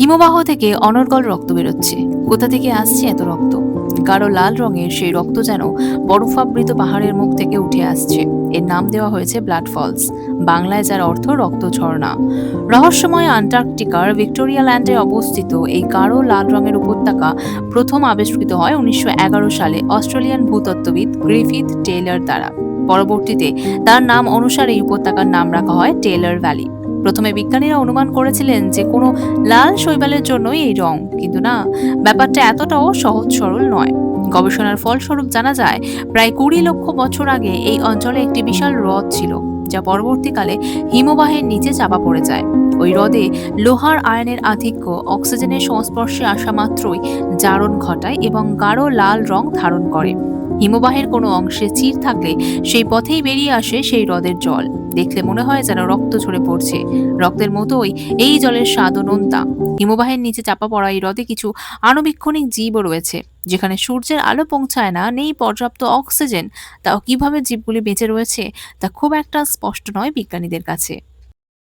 হিমবাহ থেকে অনর্গল রক্ত বেরোচ্ছে। কোথা থেকে আসছে এত রক্ত? গাঢ় লাল রঙের সেই রক্ত যেন বরফাবৃত পাহাড়ের মুখ থেকে উঠে আসছে। এর নাম দেওয়া হয়েছে ব্লাড ফলস, বাংলায় যার অর্থ রক্ত ঝর্ণা। রহস্যময় আন্টার্কটিকার ভিক্টোরিয়া ল্যান্ডে অবস্থিত এই গাঢ় লাল রঙের উপত্যকা প্রথম আবিষ্কৃত হয় ১৯১১ সালে অস্ট্রেলিয়ান ভূতত্ত্ববিদ গ্রিফিথ টেইলর দ্বারা। পরবর্তীতে তার নাম অনুসারে এই উপত্যকার নাম রাখা হয় টেইলর ভ্যালি। প্রথমে বিজ্ঞানীরা অনুমান করেছিলেন যে কোনো লাল শৈবালের জন্যই এই রং, কিন্তু না, ব্যাপারটা এতটাও সহজ সরল নয়। গবেষণার ফলস্বরূপ জানা যায় প্রায় ২০ লক্ষ বছর আগে এই অঞ্চলে একটি বিশাল হ্রদ ছিল, যা পরবর্তীকালে হিমবাহের নিচে চাপা পড়ে যায়। ওই হ্রদে লোহার আয়নের আধিক্য অক্সিজেনের সংস্পর্শে আসা মাত্রই জারণ ঘটায় এবং গাঢ় লাল রং ধারণ করে। হিমবাহের কোনো অংশে চির থাকলে সেই পথেই বেরিয়ে আসে সেই হ্রদের জল। দেখলে মনে হয় যেন রক্ত ঝরে পড়ছে। রক্তের মতোই এই জলের স্বাদও নোনতা। হিমবাহের নিচে চাপা পড়া এই হ্রদে কিছু আণুবীক্ষণিক জীবও রয়েছে। যেখানে সূর্যের আলো পৌঁছায় না, নেই পর্যাপ্ত অক্সিজেন, তাও কিভাবে জীবগুলি বেঁচে রয়েছে তা খুব একটা স্পষ্ট নয় বিজ্ঞানীদের কাছে।